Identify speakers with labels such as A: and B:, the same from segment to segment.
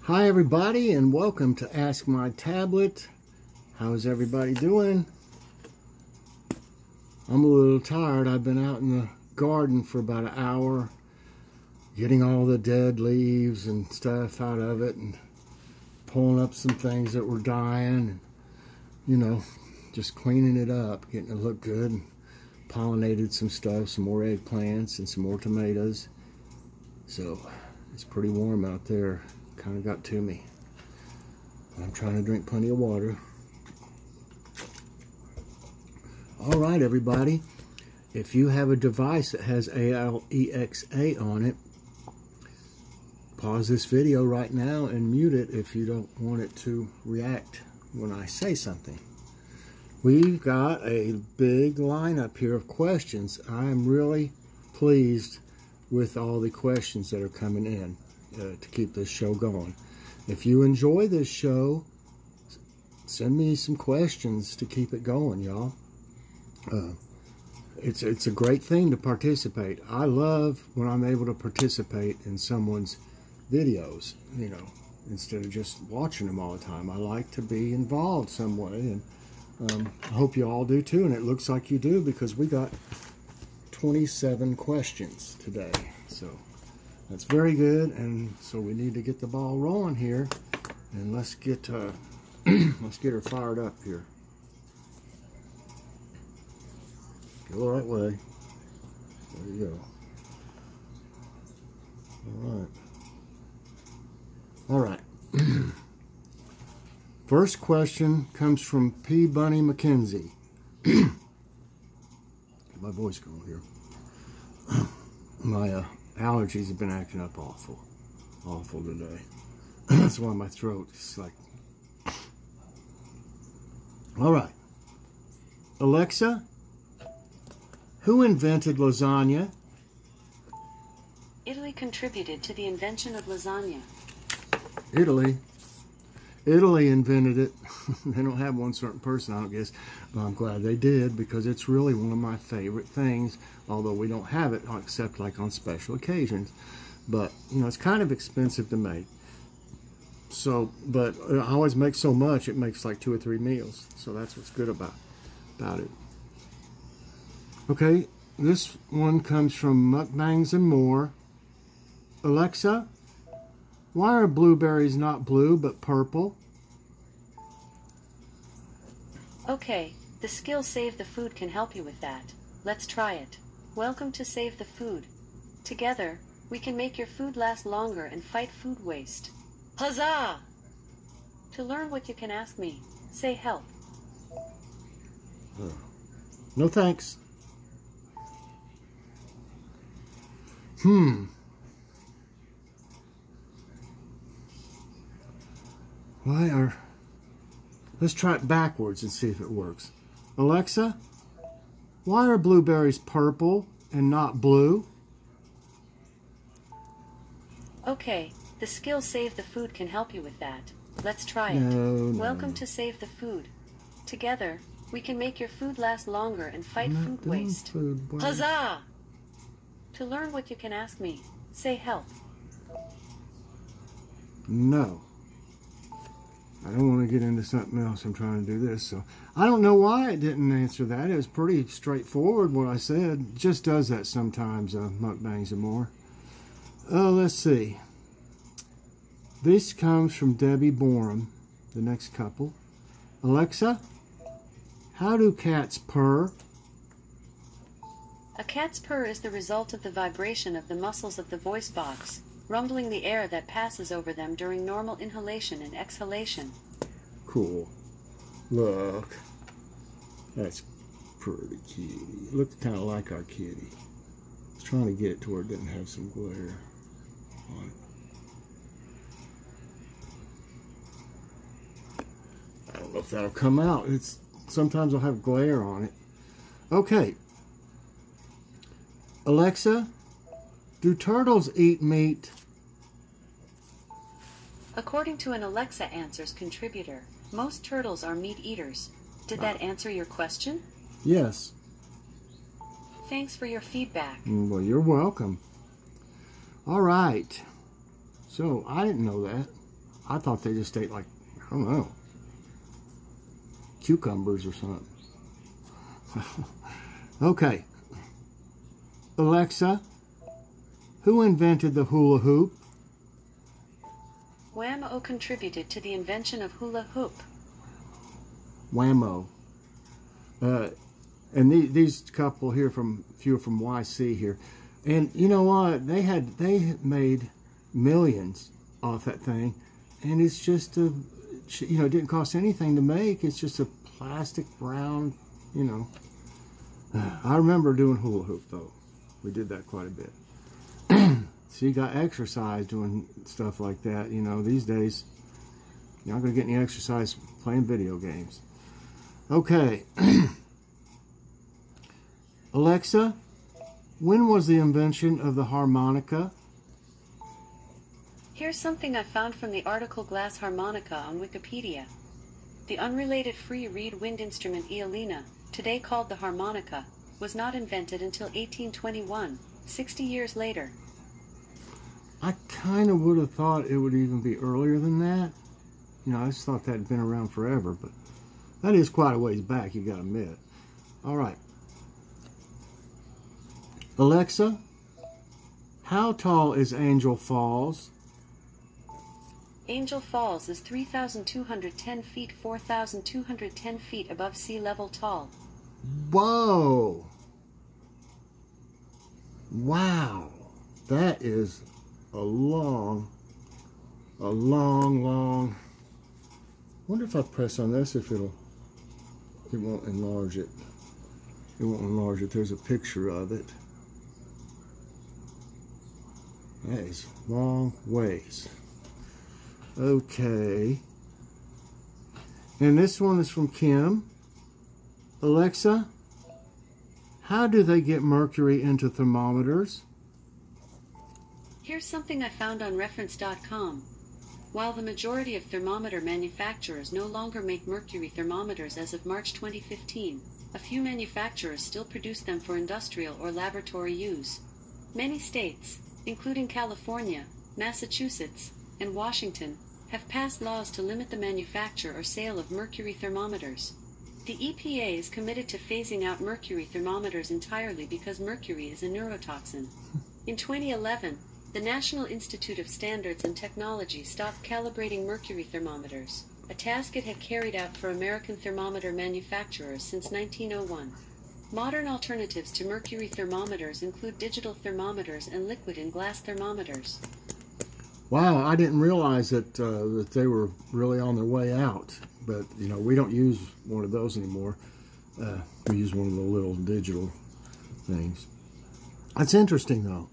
A: Hi everybody, and welcome to Ask My Tablet. How's everybody doing? I'm a little tired. I've been out in the garden for about an hour getting all the dead leaves and stuff out of it and pulling up some things that were dying and, just cleaning it up, getting it look good, and pollinated some stuff, some more eggplants and some more tomatoes. So it's pretty warm out there. Kind of got to me. I'm trying to drink plenty of water. All right, everybody. If you have a device that has Alexa on it, pause this video right now and mute it if you don't want it to react when I say something. We've got a big lineup here of questions. I am really pleased with all the questions that are coming in. To keep this show going. If you enjoy this show, send me some questions to keep it going, y'all. It's a great thing to participate. I love when I'm able to participate in someone's videos, instead of just watching them all the time. I like to be involved some way, and I hope you all do too, and it looks like you do because we got 27 questions today, so that's very good, and so we need to get the ball rolling here, and let's get let's get her fired up here. Go the right way. There you go. All right. First question comes from P. Bunny McKenzie. My voice going here. My allergies have been acting up awful today. That's why my throat is like... All right. Alexa, who invented lasagna?
B: Italy contributed to the invention of lasagna.
A: Italy invented it. They don't have one certain person, I don't guess, but I'm glad they did because it's really one of my favorite things, although we don't have it except like on special occasions. But, it's kind of expensive to make. So, but I always make so much, it makes like 2 or 3 meals. So that's what's good about it. Okay, this one comes from Mukbangs and More. Alexa, why are blueberries not blue but purple?
B: Okay, the skill Save the Food can help you with that. Let's try it. Welcome to Save the Food. Together, we can make your food last longer and fight food waste. Huzzah! To learn what you can ask me, say help.
A: No thanks. Let's try it backwards and see if it works. Alexa, why are blueberries purple and not blue?
B: Okay, the skill Save the Food can help you with that. Let's try it. Welcome to Save the Food. Together, we can make your food last longer and fight food waste. Huzzah! To learn what you can ask me, say help.
A: No. I don't want to get into something else. I'm trying to do this. So I don't know why it didn't answer that. It was pretty straightforward what I said. It just does that sometimes, Mukbangs and More. Let's see. This comes from Debbie Borum, the next couple. Alexa, how do cats purr?
B: A cat's purr is the result of the vibration of the muscles of the voice box, rumbling the air that passes over them during normal inhalation and exhalation.
A: Cool. Look. That's pretty kitty. It looks kind of like our kitty. I was trying to get it to where it didn't have some glare on it. I don't know if that'll come out. Sometimes I'll have glare on it. Okay. Alexa, do turtles eat meat?
B: According to an Alexa Answers contributor, most turtles are meat eaters. Did that answer your question?
A: Yes.
B: Thanks for your feedback.
A: Well, you're welcome. All right. So, I didn't know that. I thought they just ate like, I don't know, cucumbers or something. Okay. Alexa, who invented the hula hoop?
B: Wham-O contributed to the invention of hula hoop.
A: Wham-O. And these couple here few from YC here. And you know what? They made millions off that thing. And it's just a, you know, it didn't cost anything to make. It's just a plastic round, you know. I remember doing hula hoop though. We did that quite a bit. So you got exercise doing stuff like that. You know, these days, you're not going to get any exercise playing video games. Okay. Alexa, when was the invention of the harmonica?
B: Here's something I found from the article Glass Harmonica on Wikipedia. The unrelated free reed wind instrument Eolina, today called the harmonica, was not invented until 1821, 60 years later.
A: I kind of would have thought it would even be earlier than that. You know, I just thought that had been around forever, but that is quite a ways back, you got to admit. All right. Alexa, how tall is Angel Falls?
B: Angel Falls is 3,210 feet, 4,210 feet above sea level tall.
A: Whoa! Wow! That is a long. I wonder if I press on this if it won't enlarge it. It won't enlarge it. There's a picture of it. That is long ways. Okay. And this one is from Kim. Alexa, how do they get mercury into thermometers?
B: Here's something I found on reference.com. While the majority of thermometer manufacturers no longer make mercury thermometers as of March 2015, a few manufacturers still produce them for industrial or laboratory use. Many states, including California, Massachusetts, and Washington, have passed laws to limit the manufacture or sale of mercury thermometers. The EPA is committed to phasing out mercury thermometers entirely because mercury is a neurotoxin. In 2011, the National Institute of Standards and Technology stopped calibrating mercury thermometers, a task it had carried out for American thermometer manufacturers since 1901. Modern alternatives to mercury thermometers include digital thermometers and liquid and glass thermometers.
A: Wow, I didn't realize that that they were really on their way out. But, you know, we don't use one of those anymore. We use one of the little digital things. That's interesting, though.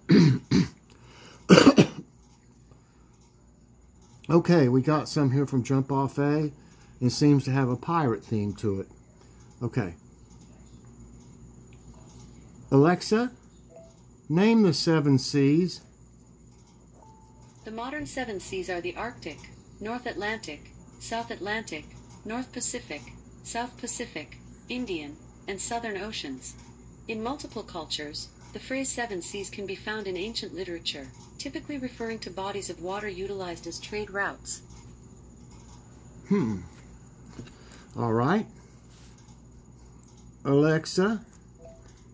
A: Okay, we got some here from Jump Off A. It seems to have a pirate theme to it. Okay. Alexa, name the 7 seas.
B: The modern 7 seas are the Arctic, North Atlantic, South Atlantic, North Pacific, South Pacific, Indian, and Southern Oceans. In multiple cultures, the phrase 7 seas can be found in ancient literature, typically referring to bodies of water utilized as trade routes.
A: All right. Alexa,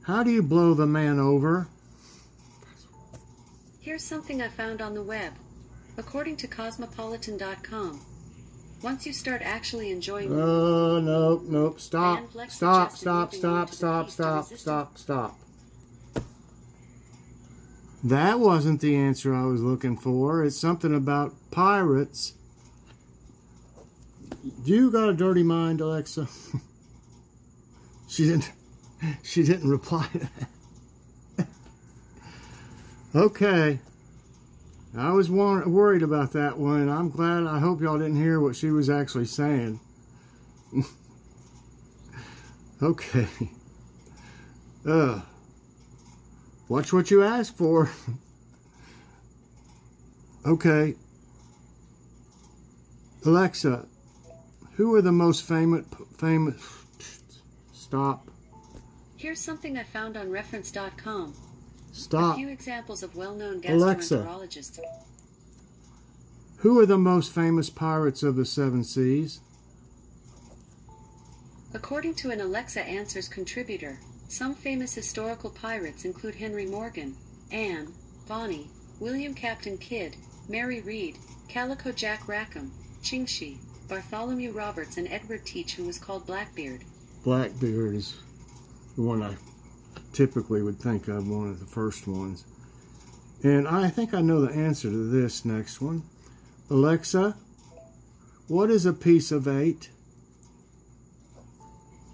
A: how do you blow the man over?
B: Here's something I found on the web. According to cosmopolitan.com, once you start actually enjoying
A: nope. Stop. That wasn't the answer I was looking for. It's something about pirates. You got a dirty mind, Alexa? She didn't reply to that. Okay. I was worried about that one. I'm glad. I hope y'all didn't hear what she was actually saying. Okay. Watch what you ask for. Okay. Alexa, who are the most famous... Stop.
B: Here's something I found on reference.com.
A: Stop.
B: A few examples of well-known
A: Alexa,
B: gastroenterologists.
A: Who are the most famous pirates of the seven seas?
B: According to an Alexa Answers contributor, some famous historical pirates include Henry Morgan, Anne, Bonny, William Captain Kidd, Mary Read, Calico Jack Rackham, Chingshi, Bartholomew Roberts, and Edward Teach, who was called Blackbeard.
A: Blackbeard is the one I typically would think of, one of the first ones. And I think I know the answer to this next one. Alexa, what is a piece of 8?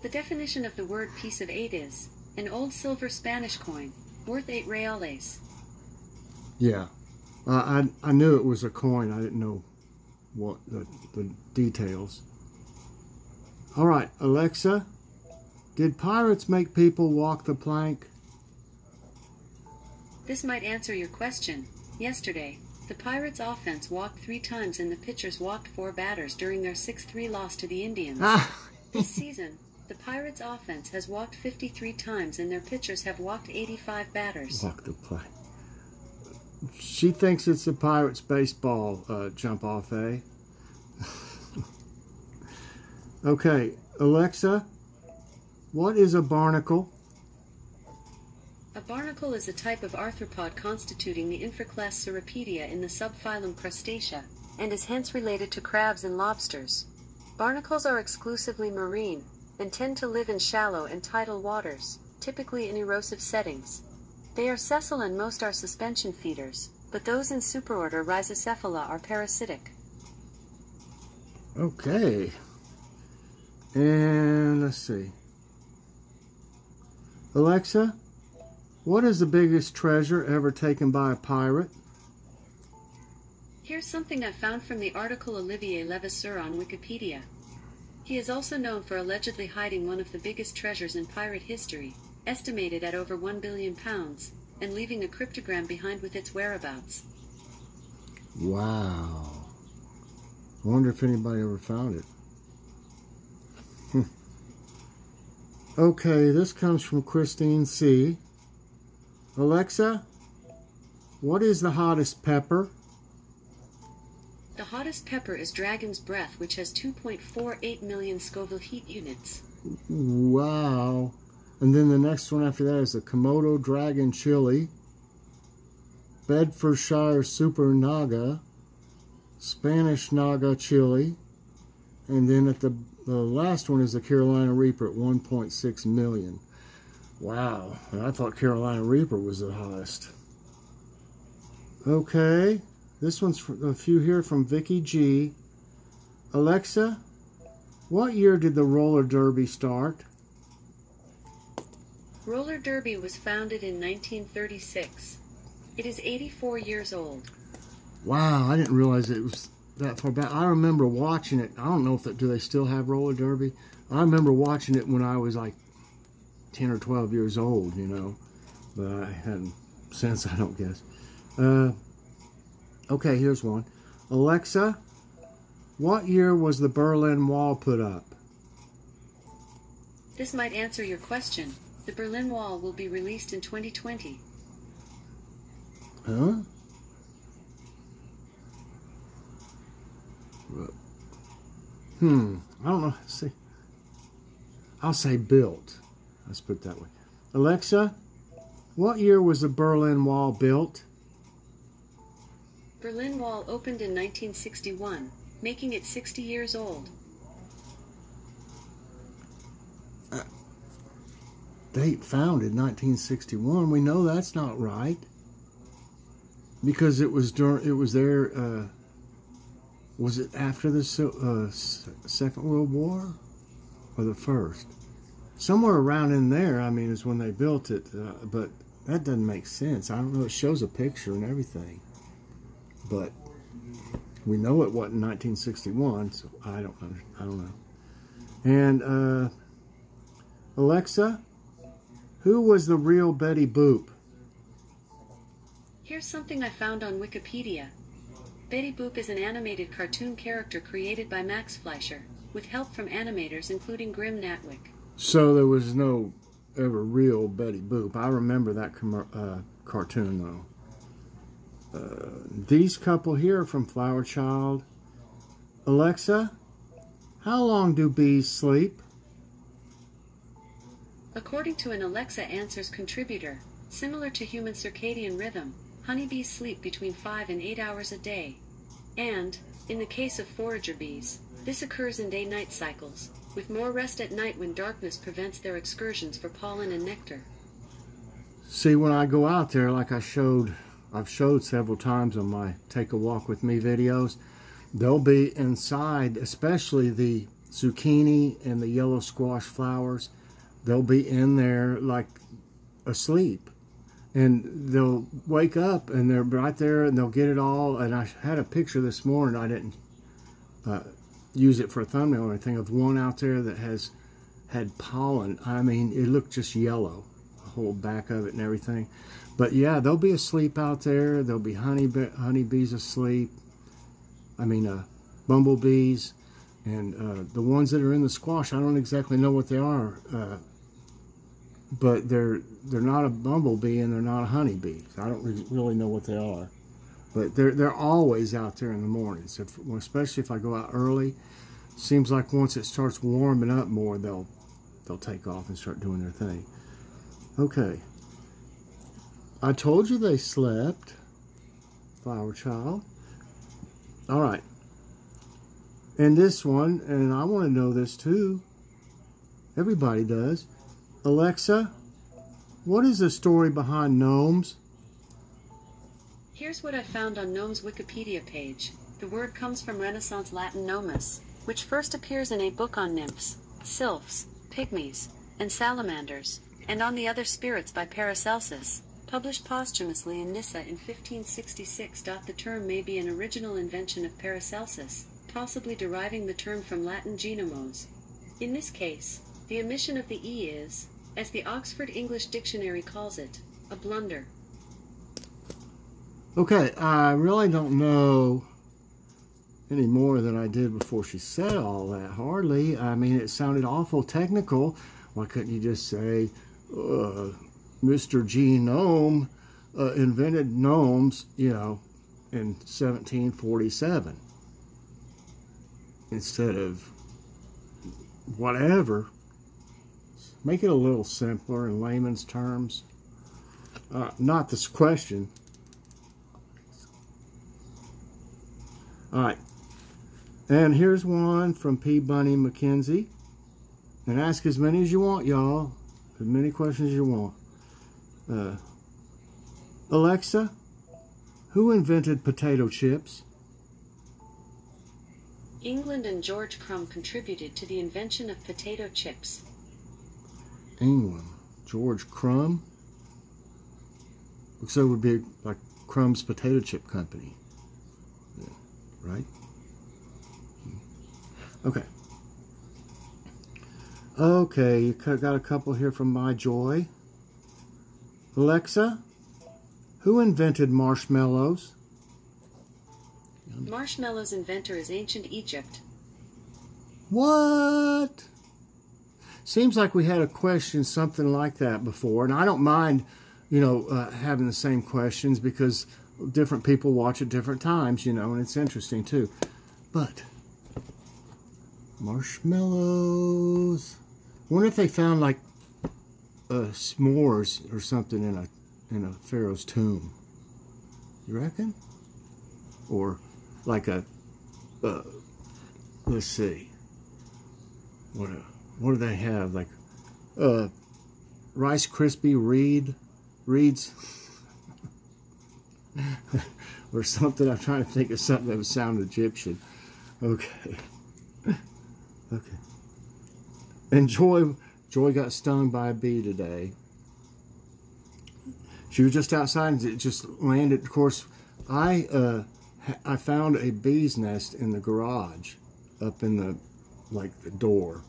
B: The definition of the word piece of 8 is an old silver Spanish coin worth 8 reales.
A: Yeah, I knew it was a coin. I didn't know what the details. All right, Alexa, did pirates make people walk the plank?
B: This might answer your question. Yesterday, the Pirates' offense walked 3 times and the pitchers walked 4 batters during their 6-3 loss to the Indians. This season, the Pirates' offense has walked 53 times and their pitchers have walked 85 batters.
A: Walk the plank. She thinks it's a Pirates baseball jump off, eh? Okay, Alexa, what is a barnacle?
B: A barnacle is a type of arthropod constituting the infraclass Cirripedia in the subphylum Crustacea, and is hence related to crabs and lobsters. Barnacles are exclusively marine, and tend to live in shallow and tidal waters, typically in erosive settings. They are sessile and most are suspension feeders, but those in superorder Rhizocephala are parasitic.
A: Okay. And let's see. Alexa, what is the biggest treasure ever taken by a pirate?
B: Here's something I found from the article Olivier Levasseur on Wikipedia. He is also known for allegedly hiding one of the biggest treasures in pirate history, estimated at over £1 billion, and leaving a cryptogram behind with its whereabouts.
A: Wow. I wonder if anybody ever found it. Okay, this comes from Christine C. Alexa, what is the hottest pepper?
B: The hottest pepper is Dragon's Breath, which has 2.48 million Scoville heat units.
A: Wow. And then the next one after that is the Komodo Dragon Chili, Bedfordshire Super Naga, Spanish Naga Chili, and then at the last one is the Carolina Reaper at 1.6 million. Wow, and I thought Carolina Reaper was the highest. Okay, this one's a few here from Vicky G. Alexa, what year did the roller derby start?
B: Roller derby was founded in 1936. It is 84 years old.
A: Wow, I didn't realize it was that far back. I remember watching it. I don't know if do they still have roller derby. I remember watching it when I was like 10 or 12 years old, you know, but I hadn't since, I don't guess. Okay, here's one. Alexa, what year was the Berlin Wall put up?
B: This might answer your question. The Berlin Wall will be released in 2020.
A: Huh? I don't know. Let's see. I'll say built. Let's put it that way. Alexa, what year was the Berlin Wall built?
B: Berlin Wall opened in 1961, making it 60 years old.
A: Date founded 1961. We know that's not right because it was there. Was it after the Second World War or the First? Somewhere around in there, I mean, is when they built it. But that doesn't make sense. I don't know. It shows a picture and everything, but we know it wasn't 1961, so I don't know. And Alexa, who was the real Betty Boop?
B: Here's something I found on Wikipedia. Betty Boop is an animated cartoon character created by Max Fleischer, with help from animators including Grim Natwick.
A: So there was no ever real Betty Boop. I remember that cartoon, though. These couple here from Flower Child. Alexa, how long do bees sleep?
B: According to an Alexa Answers contributor, similar to human circadian rhythm, honeybees sleep between 5 and 8 hours a day. And, in the case of forager bees, this occurs in day-night cycles, with more rest at night when darkness prevents their excursions for pollen and nectar.
A: See, when I go out there, like I've showed several times on my Take a Walk With Me videos, they'll be inside, especially the zucchini and the yellow squash flowers. They'll be in there like asleep. And they'll wake up and they're right there and they'll get it all. And I had a picture this morning. I didn't use it for a thumbnail or anything, of one out there that had pollen. I mean, it looked just yellow, the whole back of it and everything. But yeah, they'll be asleep out there. There'll be honeybees asleep. I mean, bumblebees. And the ones that are in the squash, I don't exactly know what they are. But they're not a bumblebee and they're not a honeybee. I don't really know what they are. But they're always out there in the mornings, especially if I go out early. Seems like once it starts warming up more, they'll take off and start doing their thing. Okay. I told you they slept, Flower Child. All right. And this one, and I want to know this too. Everybody does. Alexa, what is the story behind gnomes?
B: Here's what I found on Gnomes Wikipedia page. The word comes from Renaissance Latin gnomus, which first appears in a book on nymphs, sylphs, pygmies, and salamanders, and on the other spirits by Paracelsus, published posthumously in Nyssa in 1566. The term may be an original invention of Paracelsus, possibly deriving the term from Latin gnomos. In this case, the omission of the E is, as the Oxford English Dictionary calls it, a blunder.
A: Okay, I really don't know any more than I did before she said all that, hardly. I mean, it sounded awful technical. Why couldn't you just say, Mr. G. Gnome invented gnomes, you know, in 1747? Instead of whatever. Make it a little simpler in layman's terms. Not this question. All right. And here's one from P. Bunny McKenzie. And ask as many as you want, y'all. As many questions as you want. Alexa, who invented potato chips?
B: England and George Crumb contributed to the invention of potato chips.
A: England. George Crumb? So it would be like Crumb's Potato Chip Company. Yeah, right? Okay. Okay, you got a couple here from My Joy. Alexa, who invented marshmallows?
B: Marshmallows' inventor is ancient Egypt.
A: What? Seems like we had a question something like that before, and I don't mind, you know, having the same questions because different people watch at different times, you know, and it's interesting too. But marshmallows. I wonder if they found like s'mores or something in a pharaoh's tomb. You reckon? Or like a let's see. What do they have? Like Rice Krispie reeds or something. I'm trying to think of something that would sound Egyptian. Okay. Okay. And Joy got stung by a bee today. She was just outside and it just landed. Of course, I found a bee's nest in the garage, up in the the door,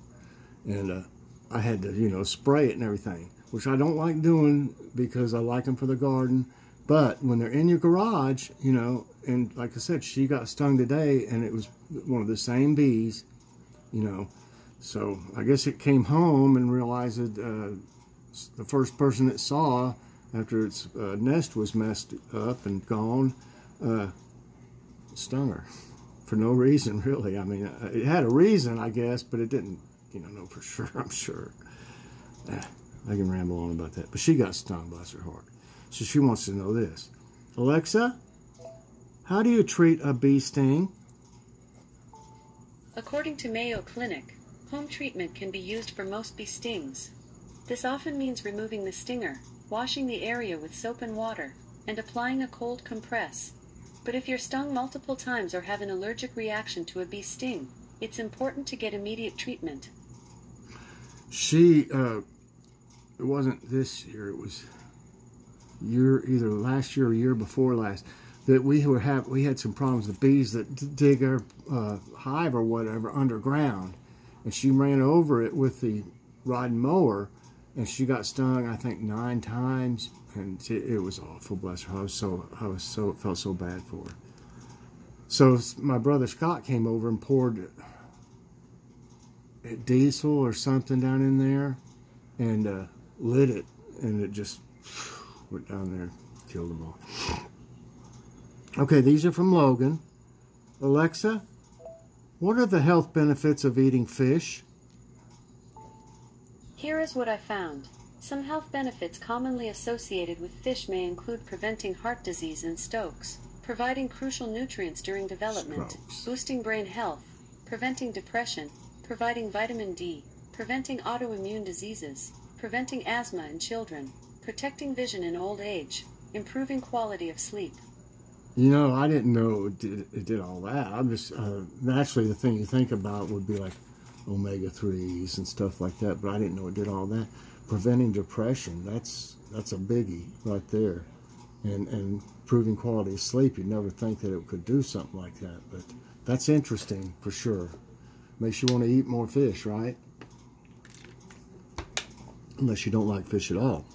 A: and I had to, you know, spray it and everything, which I don't like doing because I like them for the garden. But when they're in your garage, you know, and like I said, she got stung today, and it was one of the same bees, you know. So I guess it came home and realized that the first person it saw after its nest was messed up and gone stung her for no reason, really. I mean, it had a reason, I guess, but it didn't, know for sure, I'm sure. I can ramble on about that. But she got stung, bless her heart. So she wants to know this. Alexa, how do you treat a bee sting?
B: According to Mayo Clinic, home treatment can be used for most bee stings. This often means removing the stinger, washing the area with soap and water, and applying a cold compress. But if you're stung multiple times or have an allergic reaction to a bee sting, it's important to get immediate treatment.
A: It wasn't this year, it was either last year or year before last, that we had some problems with bees that dig our hive or whatever underground, and she ran over it with the rod and mower, and she got stung, I think, 9 times, and it was awful. Bless her. I felt so bad for her. So my brother Scott came over and poured diesel or something down in there, and lit it, and it just went down there, killed them all. Okay, these are from Logan. Alexa, what are the health benefits of eating fish?
B: Here is what I found. Some health benefits commonly associated with fish may include preventing heart disease and strokes, providing crucial nutrients during development, boosting brain health, preventing depression, providing vitamin D, preventing autoimmune diseases, preventing asthma in children, protecting vision in old age, improving quality of sleep.
A: I didn't know it did all that. I'm just, naturally the thing you think about would be like omega-3s and stuff like that, but I didn't know it did all that. Preventing depression, that's a biggie right there. And improving quality of sleep, you'd never think that it could do something like that, but that's interesting for sure. Makes you want to eat more fish, right? Unless you don't like fish at all.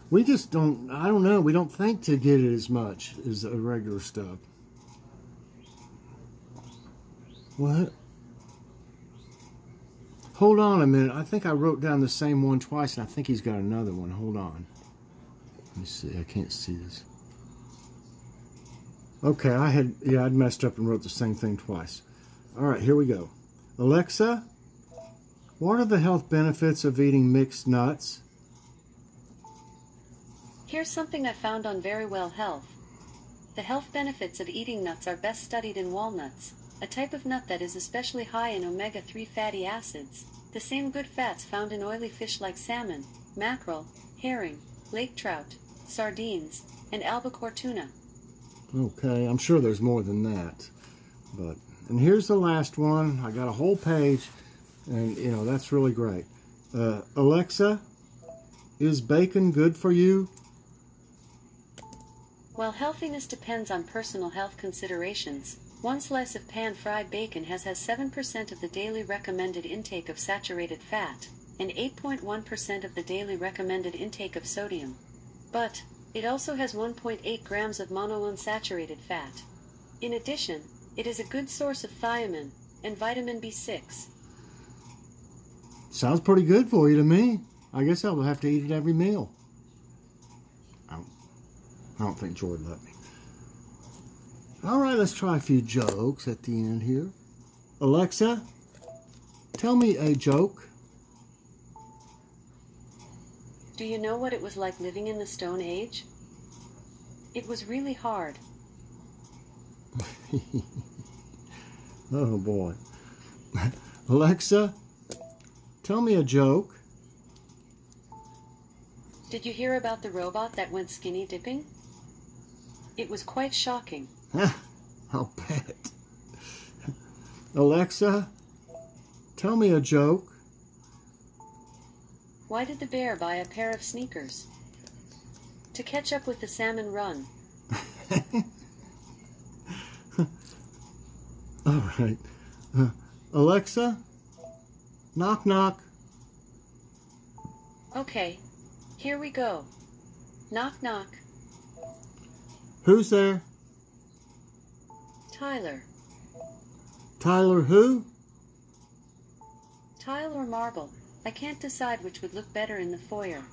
A: We just don't, I don't know, we don't think to get it as much as the regular stuff. What? Hold on a minute. I think I wrote down the same one twice, and I think he's got another one. Hold on. Let me see. I can't see this. Okay, I'd messed up and wrote the same thing twice. All right, here we go. Alexa, what are the health benefits of eating mixed nuts?
B: Here's something I found on Very Well Health. The health benefits of eating nuts are best studied in walnuts, a type of nut that is especially high in omega-3 fatty acids, the same good fats found in oily fish like salmon, mackerel, herring, lake trout, sardines, and albacore tuna.
A: Okay, I'm sure there's more than that. And here's the last one. I got a whole page, and that's really great. Alexa, is bacon good for you?
B: While healthiness depends on personal health considerations, one slice of pan-fried bacon has 7% of the daily recommended intake of saturated fat, and 8.1% of the daily recommended intake of sodium. But it also has 1.8 grams of monounsaturated fat. In addition, it is a good source of thiamine and vitamin B6.
A: Sounds pretty good for you to me. I guess I'll have to eat it every meal. I don't think Jordan let me. All right, let's try a few jokes at the end here. Alexa, tell me a joke.
B: Do you know what it was like living in the Stone Age? It was really hard.
A: Oh boy. Alexa, tell me a joke.
B: Did you hear about the robot that went skinny dipping? It was quite shocking.
A: I'll bet. Alexa, tell me a joke.
B: Why did the bear buy a pair of sneakers? To catch up with the salmon run.
A: All right. Alexa, knock knock.
B: Okay, here we go. Knock knock.
A: Who's there?
B: Tyler.
A: Tyler who?
B: Tile or marble. I can't decide which would look better in the foyer.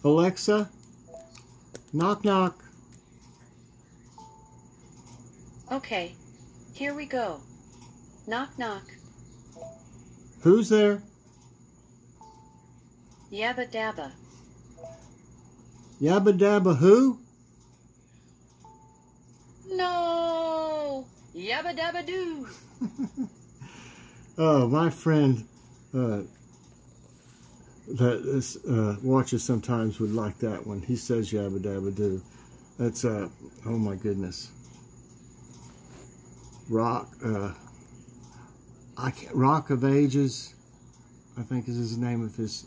A: Alexa, knock knock.
B: Okay, here we go. Knock knock.
A: Who's there?
B: Yabba dabba.
A: Yabba dabba who?
B: No! Yabba dabba doo!
A: Oh, my friend that watches sometimes would like that one. He says yabba dabba doo. That's, oh my goodness. Rock of Ages, I think is the name of his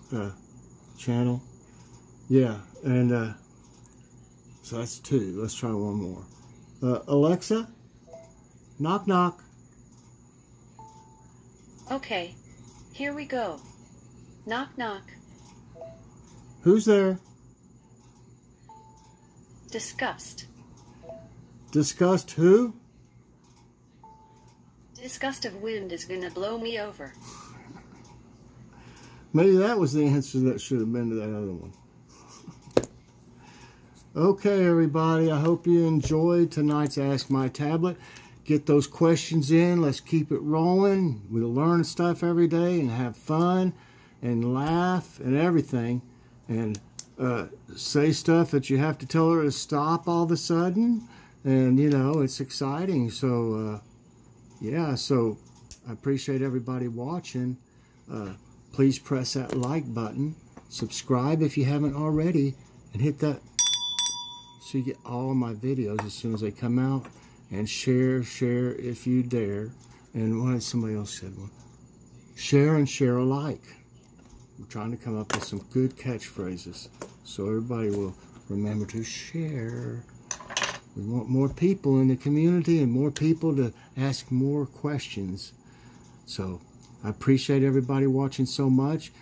A: channel. Yeah, and so that's 2. Let's try one more. Alexa, knock knock.
B: Okay, here we go. Knock knock.
A: Who's there?
B: Disgust.
A: Disgust who?
B: This gust of wind is gonna blow me over.
A: Maybe that was the answer that should have been to that other one. Okay, everybody, I hope you enjoyed tonight's Ask My Tablet. Get those questions in. Let's keep it rolling. We'll learn stuff every day and have fun and laugh and everything. And say stuff that you have to tell her to stop all of a sudden. And, you know, it's exciting. So, yeah, so I appreciate everybody watching. Please press that like button. Subscribe if you haven't already. And hit that so you get all of my videos as soon as they come out. And share if you dare. And what did somebody else said? One. Share and share alike. I'm trying to come up with some good catchphrases so everybody will remember to share. We want more people in the community and more people to ask more questions. So I appreciate everybody watching so much.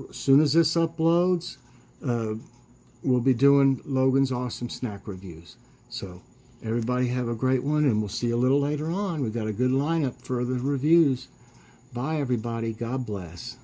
A: As soon as this uploads, we'll be doing Logan's awesome snack reviews. So everybody have a great one, and we'll see you a little later on. We've got a good lineup for the reviews. Bye, everybody. God bless.